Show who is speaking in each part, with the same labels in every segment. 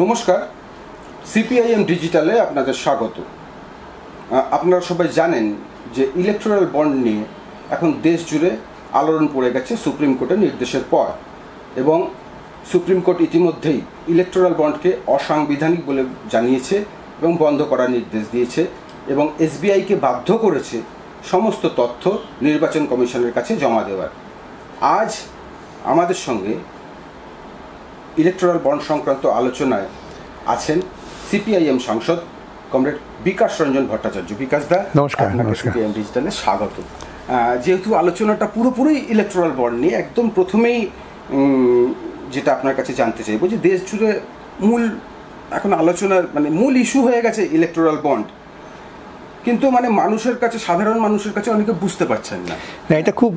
Speaker 1: নমস্কার, সিপিআইএম ডিজিটালে আপনাদের স্বাগত। আপনারা সবাই জানেন যে ইলেকটোরাল বন্ড নিয়ে এখন দেশ জুড়ে আলোড়ন পড়ে গেছে সুপ্রিম কোর্টের নির্দেশের পর, এবং সুপ্রিম কোর্ট ইতিমধ্যেই ইলেকটোরাল বন্ডকে অসাংবিধানিক বলে জানিয়েছে এবং বন্ধ করার নির্দেশ দিয়েছে, এবং এসবিআইকে বাধ্য করেছে সমস্ত তথ্য নির্বাচন কমিশনের কাছে জমা দেওয়ার। আজ আমাদের সঙ্গে ইলেকটোরাল বন্ড সংক্রান্ত আলোচনায় আছেন সিপিআইএম সাংসদ কমরেড বিকাশ রঞ্জন ভট্টাচার্য। বিকাশ দা,
Speaker 2: নমস্কার।
Speaker 1: সিপিআইএম ডিজিটালে স্বাগত। যেহেতু আলোচনাটা পুরোপুরি ইলেকটোরাল বন্ড নিয়ে, একদম প্রথমেই যেটা আপনার কাছে জানতে চাইবো যে দেশ জুড়ে মূল এখন আলোচনার মূল ইস্যু হয়ে গেছে ইলেকটোরাল বন্ড, কিন্তু মানুষের কাছে, সাধারণ মানুষের কাছে অনেকে বুঝতে পারছেন না।
Speaker 2: এটা খুব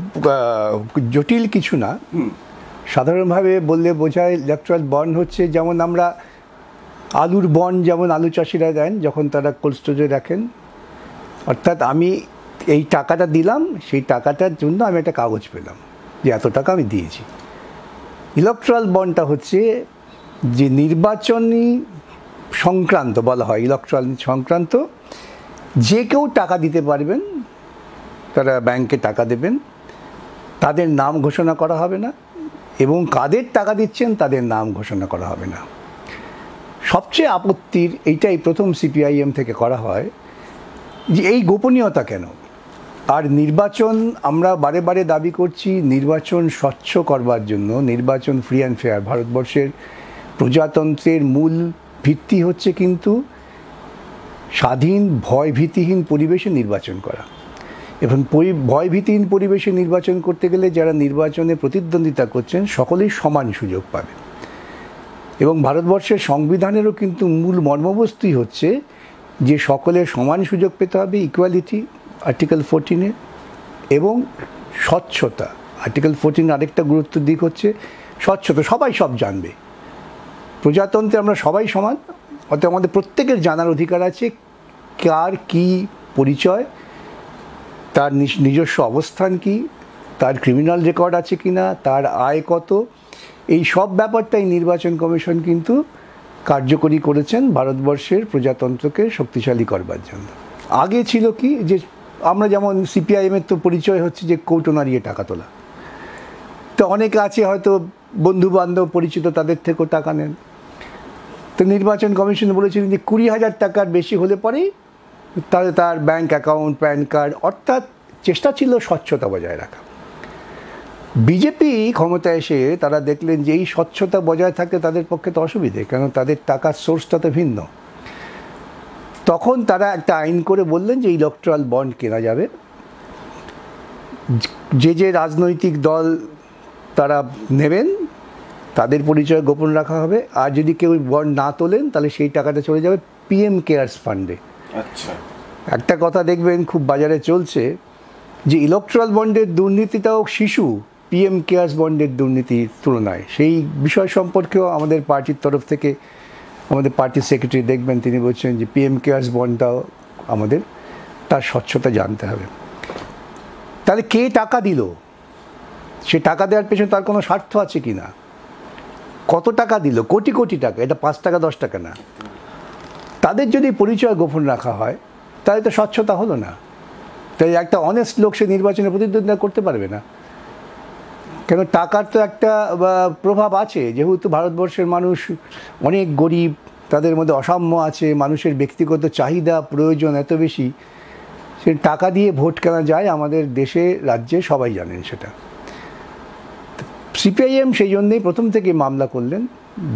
Speaker 2: জটিল কিছু না। সাধারণভাবে বললে বোঝায় ইলেকট্রাল বন্ড হচ্ছে যেমন আমরা আলুর বন্ড যেমন আলু চাষিরা দেন যখন তারা কোল্ড স্টোরেজে রাখেন, অর্থাৎ আমি এই টাকাটা দিলাম, সেই টাকাটার জন্য আমি একটা কাগজ পেলাম যে এত টাকা আমি দিয়েছি। ইলেকট্রাল বন্ডটা হচ্ছে যে নির্বাচনী সংক্রান্ত বলা হয়, ইলেকট্রাল সংক্রান্ত যে কেউ টাকা দিতে পারবেন, তারা ব্যাংকে টাকা দেবেন, তাদের নাম ঘোষণা করা হবে না এবং কাদের টাকা দিচ্ছেন তাদের নাম ঘোষণা করা হবে না। সবচেয়ে আপত্তির এইটাই প্রথম সিপিআইএম থেকে করা হয় যে এই গোপনীয়তা কেন। আর নির্বাচন আমরা বারে বারে দাবি করছি নির্বাচন স্বচ্ছ করবার জন্য, নির্বাচন ফ্রি অ্যান্ড ফেয়ার। ভারতবর্ষের প্রজাতন্ত্রের মূল ভিত্তি হচ্ছে কিন্তু স্বাধীন ভয়ভীতিহীন পরিবেশে নির্বাচন করা, এবং ভয়ভীতিহীন পরিবেশে নির্বাচন করতে গেলে যারা নির্বাচনে প্রতিদ্বন্দ্বিতা করছেন সকলেই সমান সুযোগ পাবে। এবং ভারতবর্ষের সংবিধানেরও কিন্তু মূল মর্মবস্তুই হচ্ছে যে সকলের সমান সুযোগ পেতে হবে, ইকুয়ালিটি, আর্টিকেল 14-এ, এবং স্বচ্ছতা। আর্টিকেল 14 আরেকটা গুরুত্ব দিক হচ্ছে স্বচ্ছতা, সবাই সব জানবে। প্রজাতন্ত্রে আমরা সবাই সমান, অর্থাৎ আমাদের প্রত্যেকের জানার অধিকার আছে কার কী পরিচয়, তার নিজস্ব অবস্থান কি, তার ক্রিমিনাল রেকর্ড আছে কি না, তার আয় কত, এই সব ব্যাপারটাই নির্বাচন কমিশন কিন্তু কার্যকরী করেছেন ভারতবর্ষের প্রজাতন্ত্রকে শক্তিশালী করবার জন্য। আগে ছিল কি যে আমরা যেমন সিপিআইএমের তো পরিচয় হচ্ছে যে কৌটো নাড়িয়ে টাকা তোলা, তো অনেকে আছে হয়তো বন্ধুবান্ধব পরিচিত তাদের থেকেও টাকা নেন। তো নির্বাচন কমিশন বলেছিলেন যে 20,000 টাকার বেশি হলে পরেই তাহলে তার ব্যাংক অ্যাকাউন্ট, প্যান কার্ড, অর্থাৎ চেষ্টা ছিল স্বচ্ছতা বজায় রাখা। বিজেপি ক্ষমতায় এসে তারা দেখলেন যে এই স্বচ্ছতা বজায় থাকতে তাদের পক্ষে তো অসুবিধে, কেন তাদের টাকার সোর্সটা তো ভিন্ন। তখন তারা একটা আইন করে বললেন যে ইলেকট্রাল বন্ড কেনা যাবে, যে রাজনৈতিক দল তারা নেবেন তাদের পরিচয় গোপন রাখা হবে, আর যদি কেউ বন্ড না তোলেন তাহলে সেই টাকাটা চলে যাবে পিএম কেয়ার্স ফান্ডে।
Speaker 1: আচ্ছা,
Speaker 2: একটা কথা দেখবেন খুব বাজারে চলছে যে ইলেকট্রাল বন্ডের দুর্নীতিটাও শিশু পিএম কেয়ার্স বন্ডের দুর্নীতির তুলনায়। সেই বিষয় সম্পর্কেও আমাদের পার্টির তরফ থেকে আমাদের পার্টির সেক্রেটারি দেখবেন তিনি বলছেন যে পিএম কেয়ার্স বন্ডটাও আমাদের তার স্বচ্ছতা জানতে হবে। তাহলে কে টাকা দিল, সে টাকা দেওয়ার পেছনে তার কোনো স্বার্থ আছে কি না, কত টাকা দিল, কোটি কোটি টাকা, এটা 5 টাকা 10 টাকা না। তাদের যদি পরিচয় গোপন রাখা হয় তাহলে তো স্বচ্ছতা হলো না। তাই একটা অনেস্ট লোক সে নির্বাচনে প্রতিদ্বন্দ্বিতা করতে পারবে না, কেন টাকার তো একটা প্রভাব আছে। যেহেতু ভারতবর্ষের মানুষ অনেক গরিব, তাদের মধ্যে অসাম্য আছে, মানুষের ব্যক্তিগত চাহিদা প্রয়োজন এত বেশি, সে টাকা দিয়ে ভোট কেনা যায় আমাদের দেশে রাজ্যে, সবাই জানেন সেটা। সিপিআইএম সেই জন্যেই প্রথম থেকে মামলা করলেন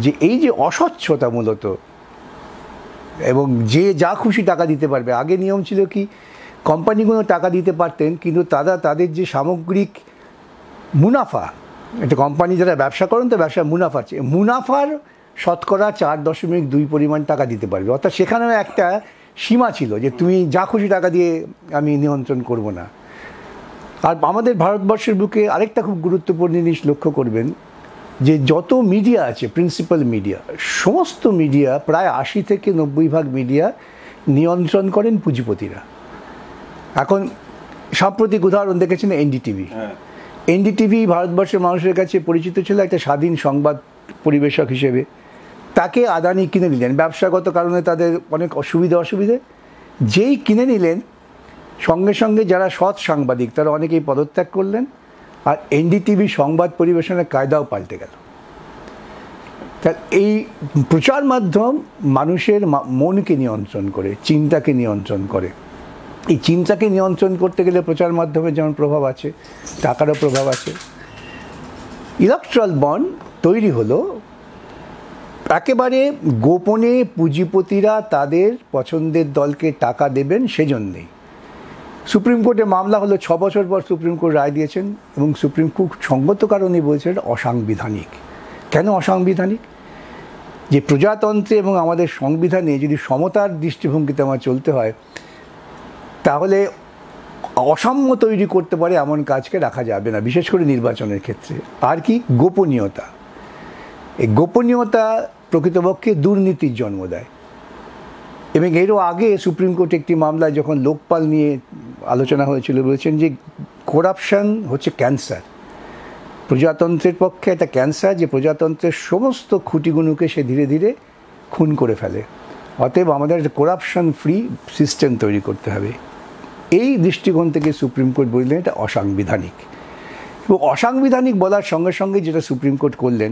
Speaker 2: যে এই যে অস্বচ্ছতা মূলত, এবং যে যা খুশি টাকা দিতে পারবে। আগে নিয়ম ছিল কি কোম্পানিগুলো টাকা দিতে পারতেন, কিন্তু তাদের যে সামগ্রিক মুনাফা, একটা কোম্পানি যারা ব্যবসা করেন তো ব্যবসার মুনাফা আছে, মুনাফার শতকরা 4.2 পরিমাণ টাকা দিতে পারবে। অর্থাৎ সেখানেও একটা সীমা ছিল যে তুমি যা খুশি টাকা দিয়ে আমি নিয়ন্ত্রণ করব না। আর আমাদের ভারতবর্ষের বুকে আরেকটা খুব গুরুত্বপূর্ণ জিনিস লক্ষ্য করবেন যে যত মিডিয়া আছে, প্রিন্সিপাল মিডিয়া, সমস্ত মিডিয়া প্রায় 80 থেকে 90% মিডিয়া নিয়ন্ত্রণ করেন পুঁজিপতিরা। এখন সাম্প্রতিক উদাহরণ দেখেছেন এনডিটিভি। এনডিটিভি ভারতবর্ষের মানুষের কাছে পরিচিত ছিল একটা স্বাধীন সংবাদ পরিবেশক হিসেবে, তাকে আদানি কিনে নিলেন ব্যবসাগত কারণে, তাদের অনেক অসুবিধে। যেই কিনে নিলেন সঙ্গে সঙ্গে যারা সৎ সাংবাদিক তারা অনেকেই পদত্যাগ করলেন, আর এনডিটিভি সংবাদ পরিবেশনের কায়দাও পাল্টে গেল। তা এই প্রচার মাধ্যম মানুষের মনকে নিয়ন্ত্রণ করে, চিন্তাকে নিয়ন্ত্রণ করে। এই চিন্তাকে নিয়ন্ত্রণ করতে গেলে প্রচার মাধ্যমের যেমন প্রভাব আছে, টাকারও প্রভাব আছে। ইলেকট্রাল বন্ড তৈরি হলো একেবারে গোপনে, পুঁজিপতিরা তাদের পছন্দের দলকে টাকা দেবেন সেজন্যেই। সুপ্রিম কোর্টে মামলা হলো, 6 বছর পর সুপ্রিম কোর্ট রায় দিয়েছেন, এবং সুপ্রিম কোর্ট সঙ্গত কারণে বলছেন অসাংবিধানিক। কেন অসাংবিধানিক? যে প্রজাতন্ত্রে এবং আমাদের সংবিধানে যদি সমতার দৃষ্টিভঙ্গিতে আমার চলতে হয়, তাহলে অসাম্য তৈরি করতে পারে এমন কাজকে রাখা যাবে না, বিশেষ করে নির্বাচনের ক্ষেত্রে। আর কি? গোপনীয়তা। এই গোপনীয়তা প্রকৃতপক্ষে দুর্নীতির জন্ম দেয়। এবং এরও আগে সুপ্রিম কোর্টে একটি মামলায় যখন লোকপাল নিয়ে আলোচনা হয়েছিল, বলেছেন যে করাপশন হচ্ছে ক্যান্সার, প্রজাতন্ত্রের পক্ষে একটা ক্যান্সার, যে প্রজাতন্ত্রের সমস্ত খুঁটিগুলোকে সে ধীরে ধীরে খুন করে ফেলে। অতএব আমাদের একটা করাপশন ফ্রি সিস্টেম তৈরি করতে হবে। এই দৃষ্টিকোণ থেকে সুপ্রিম কোর্ট বললেন এটা অসাংবিধানিক। এবং অসাংবিধানিক বলার সঙ্গে সঙ্গে যেটা সুপ্রিম কোর্ট করলেন,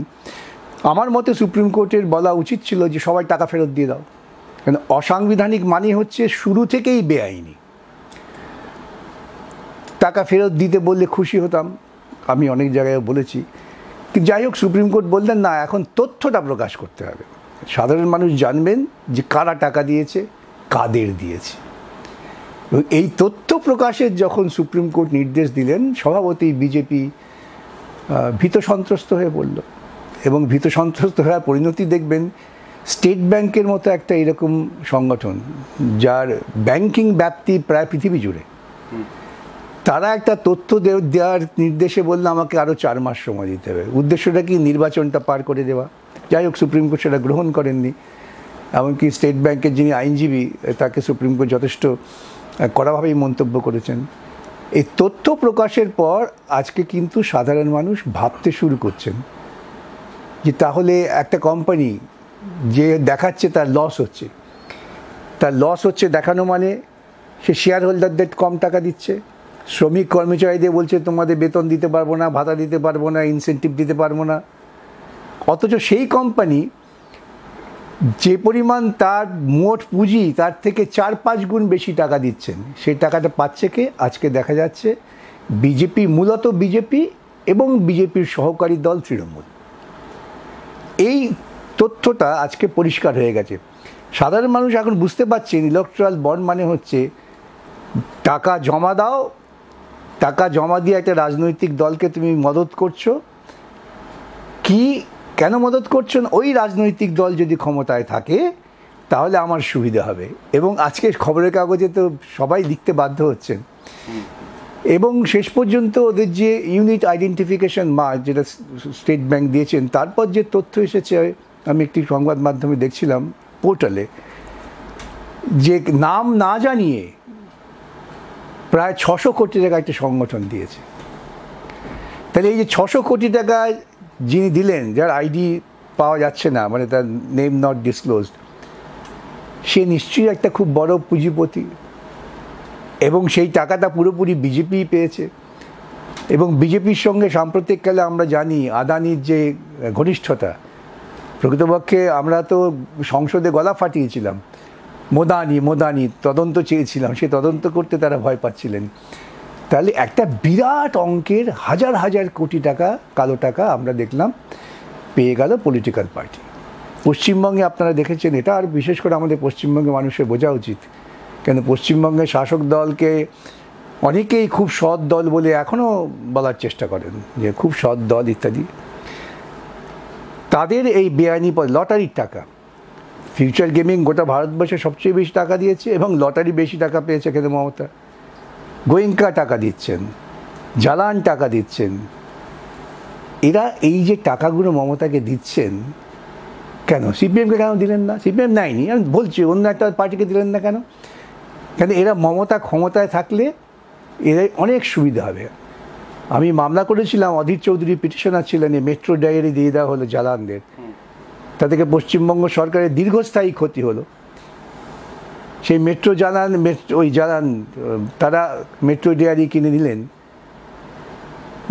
Speaker 2: আমার মতে সুপ্রিম কোর্টের বলা উচিত ছিল যে সবাই টাকা ফেরত দিয়ে দাও। কারণ অসাংবিধানিক মানে হচ্ছে শুরু থেকেই বেআইনি। টাকা ফেরত দিতে বললে খুশি হতাম, আমি অনেক জায়গায় বলেছি। কিন্তু যাই হোক, সুপ্রিম কোর্ট বললেন না, এখন তথ্যটা প্রকাশ করতে হবে, সাধারণ মানুষ জানবেন যে কারা টাকা দিয়েছে, কাদের দিয়েছে। এবং এই তথ্য প্রকাশের যখন সুপ্রিম কোর্ট নির্দেশ দিলেন, স্বভাবতই বিজেপি ভীত সন্ত্রস্ত হয়ে পড়ল। এবং ভীত সন্ত্রস্ত হওয়ার পরিণতি দেখবেন, স্টেট ব্যাংকের মতো একটা এরকম সংগঠন যার ব্যাংকিং ব্যাপ্তি প্রায় পৃথিবী জুড়ে, তারা একটা তথ্য দেওয়ার নির্দেশে বললে আমাকে আরও 4 মাস সময় দিতে হবে। উদ্দেশ্যটা কি? নির্বাচনটা পার করে দেওয়া। যাই হোক, সুপ্রিম কোর্ট সেটা গ্রহণ করেননি। এমনকি স্টেট ব্যাংকের যিনি আইনজীবী, তাকে সুপ্রিম কোর্ট যথেষ্ট কড়াভাবেই মন্তব্য করেছেন। এই তথ্য প্রকাশের পর আজকে কিন্তু সাধারণ মানুষ ভাবতে শুরু করছেন যে তাহলে একটা কোম্পানি যে দেখাচ্ছে তার লস হচ্ছে, দেখানো মানে সে শেয়ার হোল্ডারদের কম টাকা দিচ্ছে, শ্রমিক কর্মচারীদের বলছে তোমাদের বেতন দিতে পারবো না, ভাতা দিতে পারবো না, ইনসেন্টিভ দিতে পারবো না। অথচ সেই কোম্পানি যে পরিমাণ তার মোট পুঁজি তার থেকে 4-5 গুণ বেশি টাকা দিচ্ছেন, সেই টাকাটা পাচ্ছে কে? আজকে দেখা যাচ্ছে বিজেপি, মূলত বিজেপি এবং বিজেপির সহকারী দল তৃণমূল। এই তথ্যটা আজকে পরিষ্কার হয়ে গেছে। সাধারণ মানুষ এখন বুঝতে পারছেন ইলেকট্রাল বন্ড মানে হচ্ছে টাকা জমা দাও, টাকা জমা দিয়ে একটা রাজনৈতিক দলকে তুমি মদত করছো। কি, কেন মদত করছেন? ওই রাজনৈতিক দল যদি ক্ষমতায় থাকে তাহলে আমার সুবিধা হবে। এবং আজকে খবরের কাগজে তো সবাই লিখতে বাধ্য হচ্ছেন। এবং শেষ পর্যন্ত ওদের যে ইউনিট আইডেন্টিফিকেশন মার্ক যেটা স্টেট ব্যাংক দিয়েছেন, তারপর যে তথ্য এসেছে, আমি একটি সংবাদ মাধ্যমে দেখছিলাম পোর্টালে, যে নাম না জানিয়ে প্রায় 600 কোটি টাকা একটা সংগঠন দিয়েছে। তাহলে এই যে 600 কোটি টাকা যিনি দিলেন, যার আইডি পাওয়া যাচ্ছে না, মানে তার নেম নট ডিসক্লোজড, সে নিশ্চয়ই একটা খুব বড় পুঁজিপতি। এবং সেই টাকাটা পুরোপুরি বিজেপি পেয়েছে। এবং বিজেপির সঙ্গে সাম্প্রতিককালে আমরা জানি আদানির যে ঘনিষ্ঠতা, প্রকৃতপক্ষে আমরা তো সংসদে গলা ফাটিয়েছিলাম, মোদানি তদন্ত চেয়েছিলাম, সে তদন্ত করতে তারা ভয় পাচ্ছিলেন। তাহলে একটা বিরাট অঙ্কের হাজার হাজার কোটি টাকা, কালো টাকা আমরা দেখলাম পেয়ে গেল পলিটিক্যাল পার্টি। পশ্চিমবঙ্গে আপনারা দেখেছেন, এটা আর বিশেষ করে আমাদের পশ্চিমবঙ্গে মানুষের বোঝা উচিত, কেন পশ্চিমবঙ্গের শাসক দলকে অনেকেই খুব সৎ দল বলে এখনও বলার চেষ্টা করেন, যে খুব সৎ দল ইত্যাদি। তাদের এই বেআইনি লটারির টাকা, ফিউচার গেমিং গোটা ভারতবর্ষে সবচেয়ে বেশি টাকা দিয়েছে, এবং লটারি বেশি টাকা পেয়েছে কিন্তু মমতা। গোয়েঙ্কা টাকা দিচ্ছেন, জালান টাকা দিচ্ছেন। এরা এই যে টাকাগুলো মমতাকে দিচ্ছেন, কেন সিপিএমকে কেন দিলেন না? সিপিএম নেয়নি, আমি বলছি, অন্য একটা পার্টিকে দিলেন না কেন? কেন এরা মমতা ক্ষমতায় থাকলে এরা অনেক সুবিধা হবে। আমি মামলা করেছিলাম, অধীর চৌধুরী পিটিশনার ছিলেন, মেট্রো ডায়েরি দিয়ে দেওয়া হলো জালানদের। তা থেকে পশ্চিমবঙ্গ সরকারের দীর্ঘস্থায়ী ক্ষতি হলো। সেই মেট্রো জ্বালান তারা মেট্রো ডেয়ারি কিনে নিলেন,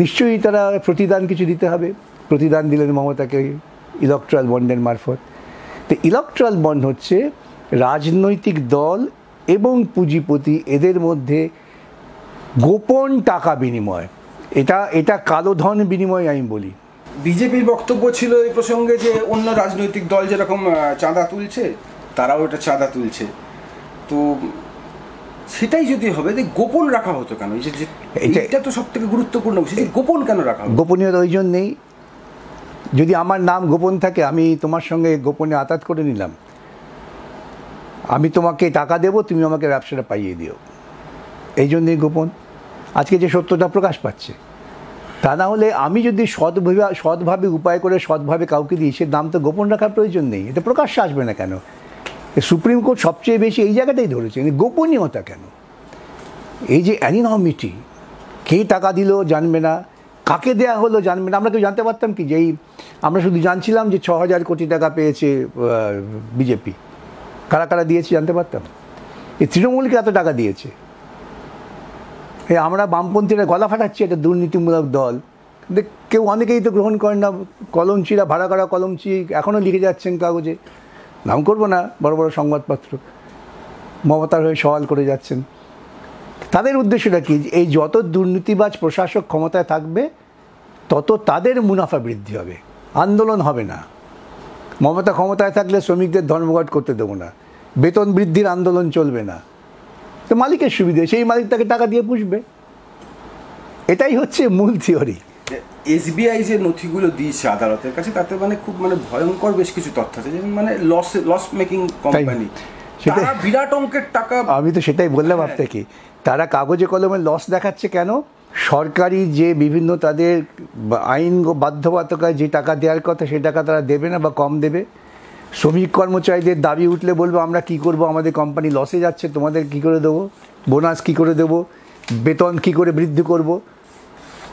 Speaker 2: নিশ্চয়ই তারা প্রতিদান কিছু দিতে হবে। প্রতিদান দিলেন মমতাকে ইলেকট্রাল বন্ডের মারফত। তো ইলেকট্রাল বন্ড হচ্ছে রাজনৈতিক দল এবং পুঁজিপতি এদের মধ্যে গোপন টাকা বিনিময়। এটা কালো ধন বিনিময় আমি বলি।
Speaker 1: বিজেপির বক্তব্য ছিল এই প্রসঙ্গে যে অন্য রাজনৈতিক দল যেরকম চাঁদা তুলছে তারাও এটা চাঁদা তুলছে, তো সেটাই যদি হবে যে গোপন রাখা হতো কেন? এটা তো সব থেকে গুরুত্বপূর্ণ বিষয়, গোপন কেন রাখা হতো?
Speaker 2: গোপনীয়তা ওই জন্যেই, যদি আমার নাম গোপন থাকে, আমি তোমার সঙ্গে গোপনে আতাত করে নিলাম, আমি তোমাকে টাকা দেবো, তুমি আমাকে ব্যবসাটা পাইয়ে দিও, এই জন্যই গোপন। আজকে যে সত্যটা প্রকাশ পাচ্ছে, তা না হলে আমি যদি সৎভাবে উপায় করে সৎভাবে কাউকে দিই, সে দাম তো গোপন রাখার প্রয়োজন নেই, এটা প্রকাশ্যে আসবে না কেন? সুপ্রিম কোর্ট সবচেয়ে বেশি এই জায়গাটাই ধরেছে, গোপনীয়তা কেন? এই যে অ্যানিনমিটি, কে টাকা দিল জানবে না, কাকে দেয়া হলো জানবে না। আমরা কেউ জানতে পারতাম কি যে আমরা শুধু জানছিলাম যে 6,000 কোটি টাকা পেয়েছে বিজেপি, কারা কারা দিয়েছে জানতে পারতাম? এই তৃণমূলকে এত টাকা দিয়েছে, আমরা বামপন্থীরা গলা ফাটাচ্ছি এটা দুর্নীতিমূলক দল, কেউ অনেকেই তো গ্রহণ করেন না। কলমচিরা, ভাড়া করা কলমচি এখনও লিখে যাচ্ছেন কাগজে, নাম করবো না, বড় বড় সংবাদপত্র মমতার হয়ে সওয়াল করে যাচ্ছেন। তাদের উদ্দেশ্যটা কি? এই যত দুর্নীতিবাজ প্রশাসক ক্ষমতায় থাকবে তত তাদের মুনাফা বৃদ্ধি হবে, আন্দোলন হবে না। মমতা ক্ষমতায় থাকলে শ্রমিকদের ধর্মঘট করতে দেবো না, বেতন বৃদ্ধির আন্দোলন চলবে না, তো মালিকের সুবিধে, সেই মালিক তাকে টাকা দিয়ে পুষবে। এটাই হচ্ছে মূল থিওরি।
Speaker 1: এসবিআই যে নথিগুলো দিয়েছে আদালতের কাছে, তাতে খুব ভয়ঙ্কর বেশ কিছু তথ্য আছে, যেমন লস মেকিং কোম্পানি, তারা বিরাট অঙ্কের টাকা।
Speaker 2: আমি তো সেটাই বললাম আপনাকে, তারা কাগজে কলমে লস দেখাচ্ছে কেন? সরকারি যে বিভিন্ন তাদের আইন বাধ্যবাধকতায় যে টাকা দেওয়ার কথা সে টাকা তারা দেবে না বা কম দেবে। শ্রমিক কর্মচারীদের দাবি উঠলে বলবো আমরা কি করব, আমাদের কোম্পানি লসে যাচ্ছে, তোমাদের কি করে দেবো, বোনাস কি করে দেবো, বেতন কি করে বৃদ্ধি করব,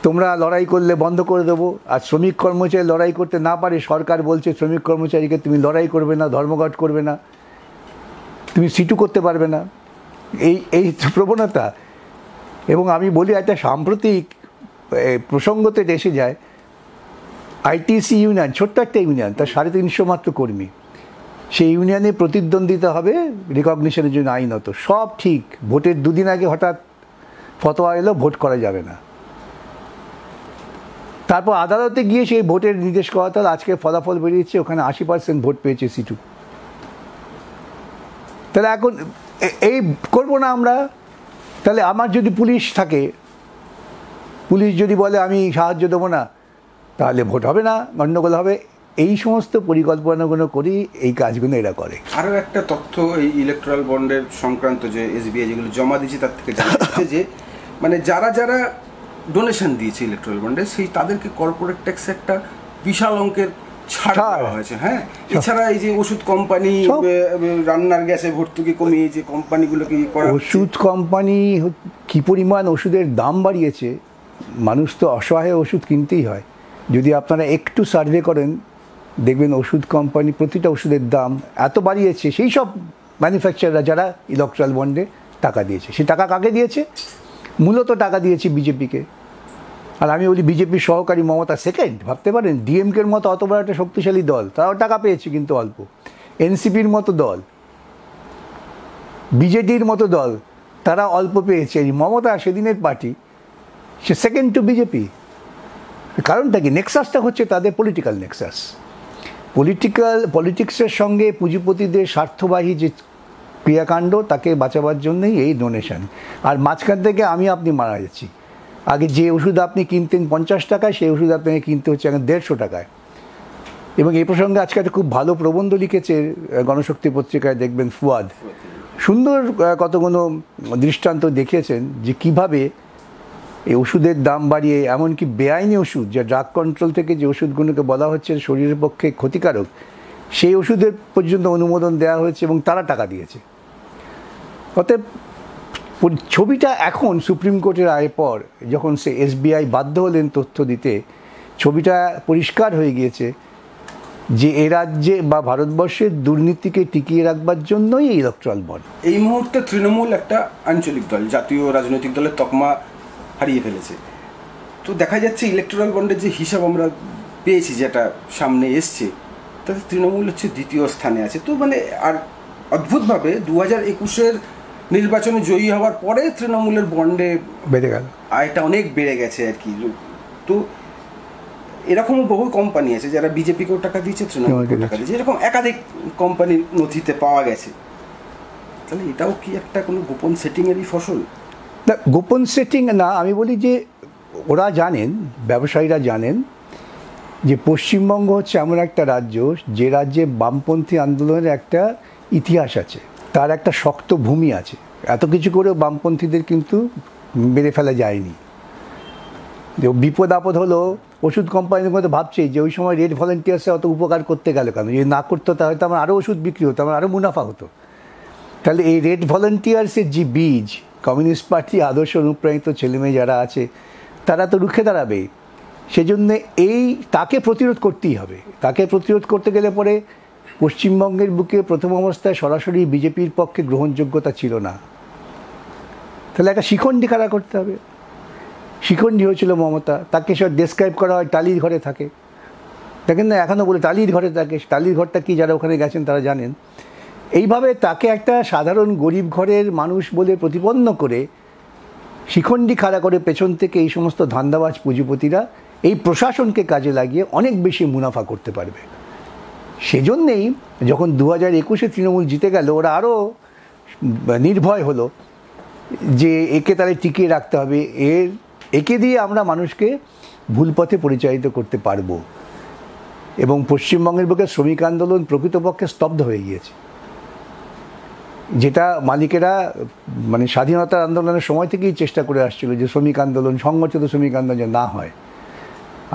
Speaker 2: তোমরা লড়াই করলে বন্ধ করে দেবো। আর শ্রমিক কর্মচারী লড়াই করতে না পারে, সরকার বলছে শ্রমিক কর্মচারীকে তুমি লড়াই করবে না, ধর্মঘট করবে না, তুমি সিটু করতে পারবে না, এই প্রবণতা। এবং আমি বলি একটা সাম্প্রতিক প্রসঙ্গতে এসে যায়, আইটিসি ইউনিয়ন, ছোট্ট একটা ইউনিয়ন, তার 350 মাত্র কর্মী, সেই ইউনিয়নে প্রতিদ্বন্দ্বিতা হবে রিকগনিশনের জন্য আইনত, সব ঠিক। ভোটের 2 দিন আগে হঠাৎ ফতোয়া এলো ভোট করা যাবে না, তারপর আদালতে গিয়ে সেই ভোটের নির্দেশ করা হলো, আজকে ফলাফল বেরিয়েছে, ওখানে 80% ভোট পেয়েছে সিটু। তাহলে এখন এই করবো না আমরা? তাহলে আমার যদি পুলিশ থাকে, পুলিশ যদি বলে আমি সাহায্য দেবো না, তাহলে ভোট হবে না, গণ্ডগোল হবে। এই সমস্ত পরিকল্পনাগুলো করি, এই কাজগুলো এরা করে।
Speaker 1: আরও একটা তথ্য এই ইলেকট্রাল বন্ডের সংক্রান্ত, যে এসবিআই যেগুলো জমা দিয়েছে তার থেকে জানা যাচ্ছে যে যারা যারা ডোনেশন দিয়েছে ইলেকট্রাল বন্ডে, সেই তাদেরকে কর্পোরেট ট্যাক্সে একটা বিশাল অঙ্কের ছাড় দেওয়া হয়েছে। হ্যাঁ, এছাড়া এই যে ওষুধ কোম্পানি, রান্নার গ্যাসে ভর্তুকি কমিয়ে যে কোম্পানিগুলোকে করা,
Speaker 2: ওষুধ কোম্পানি কী পরিমাণ ওষুধের দাম বাড়িয়েছে, মানুষ তো অসহায়, ওষুধ কিনতেই হয়। যদি আপনারা একটু সার্ভে করেন দেখবেন ওষুধ কোম্পানি প্রতিটা ওষুধের দাম এত বাড়িয়েছে, সেই সব ম্যানুফ্যাকচারাররা যারা ইলেকট্রাল বন্ডে টাকা দিয়েছে। সে টাকা কাকে দিয়েছে? মূলত টাকা দিয়েছে বিজেপিকে। আর আমি বলি বিজেপির সহকারী মমতা সেকেন্ড, ভাবতে পারেন? ডিএমকের মতো অত বড় একটা শক্তিশালী দল, তারাও টাকা পেয়েছে কিন্তু অল্প। এনসিপির মতো দল, বিজেডির মতো দল, তারা অল্প পেয়েছে। মমতা সেদিনের পার্টি, সে সেকেন্ড টু বিজেপি। কারণটা কি? নেক্সাসটা হচ্ছে তাদের পলিটিক্যাল নেক্সাস। পলিটিক্সের সঙ্গে পুঁজিপতিদের স্বার্থবাহী যে ক্রিয়াকাণ্ড, তাকে বাঁচাবার জন্যই এই ডোনেশন। আর মাঝখান থেকে আমি আপনি মারা যাচ্ছি। আগে যে ওষুধ আপনি কিনতেন 50 টাকায়, সেই ওষুধ আপনাকে কিনতে হচ্ছে এখন 150 টাকায়। এবং এই প্রসঙ্গে আজকে একটা খুব ভালো প্রবন্ধ লিখেছে গণশক্তি পত্রিকায়, দেখবেন ফুয়াদ, সুন্দর কতগুলো দৃষ্টান্ত দেখিয়েছেন যে কিভাবে এই ওষুধের দাম বাড়িয়ে, এমনকি বেআইনি ওষুধ, যা ড্রাগ কন্ট্রোল থেকে যে ওষুধগুলোকে বলা হচ্ছে শরীরের পক্ষে ক্ষতিকারক, সেই ওষুধের পর্যন্ত অনুমোদন দেওয়া হয়েছে এবং তারা টাকা দিয়েছে। অতএব ছবিটা এখন সুপ্রিম কোর্টের রায়ের পর, যখন সে এসবিআই বাধ্য হলেন তথ্য দিতে, ছবিটা পরিষ্কার হয়ে গিয়েছে যে এ রাজ্যে বা ভারতবর্ষের দুর্নীতিকে টিকিয়ে রাখবার জন্যই এই ইলেকট্রাল বন্ড।
Speaker 1: এই মুহূর্তে তৃণমূল একটা আঞ্চলিক দল, জাতীয় রাজনৈতিক দলের তকমা হারিয়ে ফেলেছে। তো দেখা যাচ্ছে ইলেকট্রাল বন্ডের যে হিসাব আমরা পেয়েছি, যেটা সামনে এসছে, তাতে তৃণমূল হচ্ছে দ্বিতীয় স্থানে আছে। তো মানে আর অদ্ভুতভাবে 2021-এর নির্বাচনে জয়ী হওয়ার পরে তৃণমূলের বন্ডে
Speaker 2: বেড়ে গেল,
Speaker 1: আয়টা অনেক বেড়ে গেছে আর কি। তো এরকমও বহু কোম্পানি আছে যারা বিজেপিকেও টাকা দিয়েছে, তৃণমূলকেও টাকা দিয়েছে, এরকম একাধিক কোম্পানির নথিতে পাওয়া গেছে। তাহলে এটাও কি একটা কোনো গোপন সেটিংয়েরই ফসল?
Speaker 2: না, গোপন সেটিং না, আমি বলি যে ওরা জানেন, ব্যবসায়ীরা জানেন যে পশ্চিমবঙ্গ হচ্ছে এমন একটা রাজ্য যে রাজ্যে বামপন্থী আন্দোলনের একটা ইতিহাস আছে, তার একটা শক্ত ভূমি আছে। এত কিছু করেও বামপন্থীদের কিন্তু মেরে ফেলা যায়নি। যে বিপদ আপদ হলো, ওষুধ কোম্পানির মধ্যে ভাবছে যে ওই সময় রেড ভলেন্টিয়ার্সে অত উপকার করতে গেল কেন, যদি না করতো তাহলে তো আমার আরও ওষুধ বিক্রি হতো, আমার আরও মুনাফা হতো। তাহলে এই রেড ভলেন্টিয়ার্সের যে বীজ, কমিউনিস্ট পার্টি আদর্শ অনুপ্রাণিত ছেলেমেয়ে যারা আছে তারা তো রুখে দাঁড়াবে। সেজন্য তাকে প্রতিরোধ করতেই হবে। তাকে প্রতিরোধ করতে গেলে পরে পশ্চিমবঙ্গের বুকে প্রথম অবস্থায় সরাসরি বিজেপির পক্ষে গ্রহণযোগ্যতা ছিল না, তাহলে একটা শিখণ্ডী খাড়া করতে হবে। শিখণ্ডী হয়েছিল মমতা, তাকে সব ডেসক্রাইব করা হয় টালির ঘরে থাকে, দেখেন না এখনও বলে টালির ঘরে থাকে। টালির ঘরটা কি, যারা ওখানে গেছেন তারা জানেন। এইভাবে তাকে একটা সাধারণ গরিব ঘরের মানুষ বলে প্রতিপন্ন করে শিখণ্ডী খাড়া করে পেছন থেকে এই সমস্ত ধান্দাবাজ পুঁজিপতিরা এই প্রশাসনকে কাজে লাগিয়ে অনেক বেশি মুনাফা করতে পারবে। সেজন্যেই যখন 2021-এ তৃণমূল জিতে গেল, ওরা আরও নির্ভয় হলো যে একে তাহলে টিকিয়ে রাখতে হবে, একে দিয়ে আমরা মানুষকে ভুল পথে পরিচালিত করতে পারবো। এবং পশ্চিমবঙ্গের বুকে শ্রমিক আন্দোলন প্রকৃতপক্ষে স্তব্ধ হয়ে গিয়েছে, যেটা মালিকেরা মানে স্বাধীনতার আন্দোলনের সময় থেকেই চেষ্টা করে আসছিল যে শ্রমিক আন্দোলন, সংগঠিত শ্রমিক আন্দোলন যে না হয়।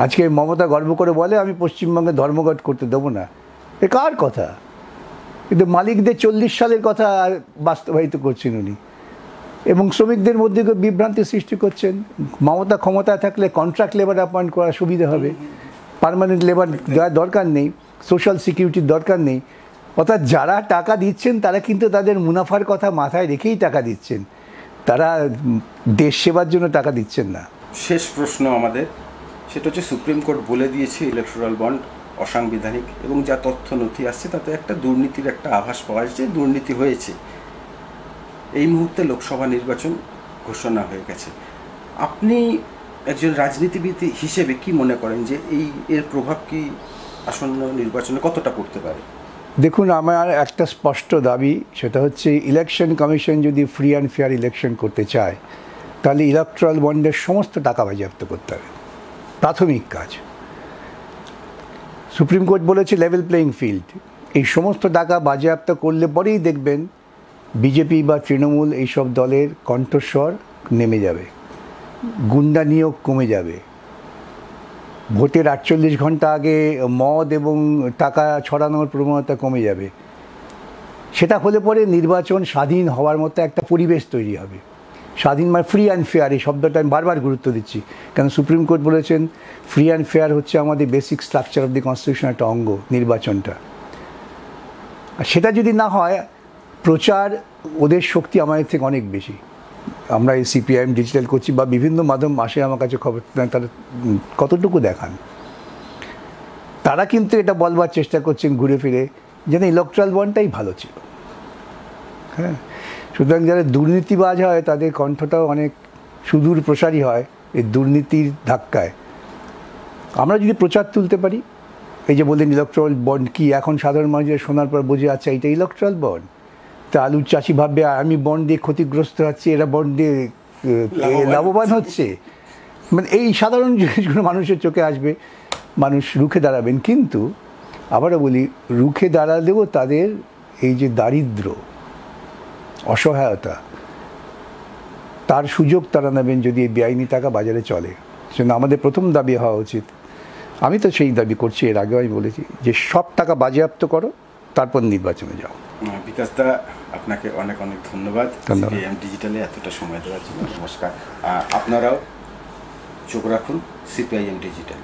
Speaker 2: আজকে মমতা গর্ব করে বলে আমি পশ্চিমবঙ্গে ধর্মঘট করতে দেবো না, এ কার কথা? কিন্তু মালিকদের 40 সালের কথা আর বাস্তবায়িত করছেন উনি, এবং শ্রমিকদের মধ্যে বিভ্রান্তি সৃষ্টি করছেন। মমতা ক্ষমতায় থাকলে কন্ট্রাক্ট লেবার অ্যাপয়েন্ট করা সুবিধা হবে, পার্মানেন্ট লেবার দেওয়ার দরকার নেই, সোশ্যাল সিকিউরিটির দরকার নেই। অর্থাৎ যারা টাকা দিচ্ছেন তারা কিন্তু তাদের মুনাফার কথা মাথায় রেখেই টাকা দিচ্ছেন, তারা দেশ সেবার জন্য টাকা দিচ্ছেন না।
Speaker 1: শেষ প্রশ্ন আমাদের, সেটা হচ্ছে সুপ্রিম কোর্ট বলে দিয়েছে ইলেকট্রাল বন্ড অসাংবিধানিক, এবং যা তথ্য নথি আসছে তাতে একটা দুর্নীতির একটা আভাস পাওয়া যাচ্ছে, দুর্নীতি হয়েছে। এই মুহূর্তে লোকসভা নির্বাচন ঘোষণা হয়ে গেছে। আপনি একজন রাজনীতিবিদ হিসেবে কি মনে করেন যে এর প্রভাব কি আসন্ন নির্বাচনে কতটা পড়তে পারে?
Speaker 2: দেখুন, আমার একটা স্পষ্ট দাবি, সেটা হচ্ছে ইলেকশন কমিশন যদি ফ্রি অ্যান্ড ফেয়ার ইলেকশন করতে চায় তাহলে ইলেকট্রাল বন্ডের সমস্ত টাকা বাজেয়াপ্ত করতে হবে, প্রাথমিক কাজ। সুপ্রিম কোর্ট বলেছে লেভেল প্লেইং ফিল্ড, এই সমস্ত টাকা বাজেয়াপ্ত করলে পরেই দেখবেন বিজেপি বা তৃণমূল এইসব দলের কণ্ঠস্বর নেমে যাবে, গুন্ডা নিয়োগ কমে যাবে, ভোটের 48 ঘন্টা আগে মদ এবং টাকা ছড়ানোর প্রবণতা কমে যাবে। সেটা হলে পরে নির্বাচন স্বাধীন হওয়ার মতো একটা পরিবেশ তৈরি হবে। স্বাধীন মানে ফ্রি অ্যান্ড ফেয়ার, এই শব্দটা আমি বারবার গুরুত্ব দিচ্ছি, কারণ সুপ্রিম কোর্ট বলেছেন ফ্রি অ্যান্ড ফেয়ার হচ্ছে আমাদের basic structure of the constitution একটা অঙ্গ, নির্বাচনটা। আর সেটা যদি না হয়, প্রচার ওদের শক্তি আমাদের থেকে অনেক বেশি। আমরা এই সিপিআইএম ডিজিটাল করছি বা বিভিন্ন মাধ্যম আসে আমার কাছে খবর, তারা কতটুকু দেখান, তারা কিন্তু এটা বলবার চেষ্টা করছেন ঘুরে ফিরে যেন ইলেকট্রাল বন্ডটাই ভালো ছিল। হ্যাঁ, সুতরাং যারা দুর্নীতিবাজ হয় তাদের কণ্ঠটাও অনেক সুদূর প্রসারী হয় এই দুর্নীতির ধাক্কায়। আমরা যদি প্রচার তুলতে পারি, এই যে বললেন ইলেকট্রাল বন্ড কি, এখন সাধারণ মানুষের শোনার পর বুঝে যাচ্ছে এটা ইলেকট্রাল বন্ড। তা আলুর চাষি ভাববে আমি বন্ড দিয়ে ক্ষতিগ্রস্ত হচ্ছে, এরা বন্ড দিয়ে লাভবান হচ্ছে, মানে এই সাধারণ জিনিসগুলো মানুষের চোখে আসবে, মানুষ রুখে দাঁড়াবেন। কিন্তু আবারও বলি, রুখে দাঁড়ালেও তাদের এই যে দারিদ্র, অসহায়তা, তার সুযোগ তারা নেবেন যদি এই বেআইনি টাকা বাজারে চলে। সেজন্য আমাদের প্রথম দাবি হওয়া উচিত, আমি তো সেই দাবি করছি, এর আগেও আমি বলেছি যে সব টাকা বাজেয়াপ্ত করো, তারপর নির্বাচনে যাও।
Speaker 1: বিকাশ দা, আপনাকে অনেক অনেক ধন্যবাদ সিপিআইএম ডিজিটালে এতটা সময় দেওয়ার জন্য। নমস্কার। আপনারাও চোখ রাখুন সিপিআইএম ডিজিটাল।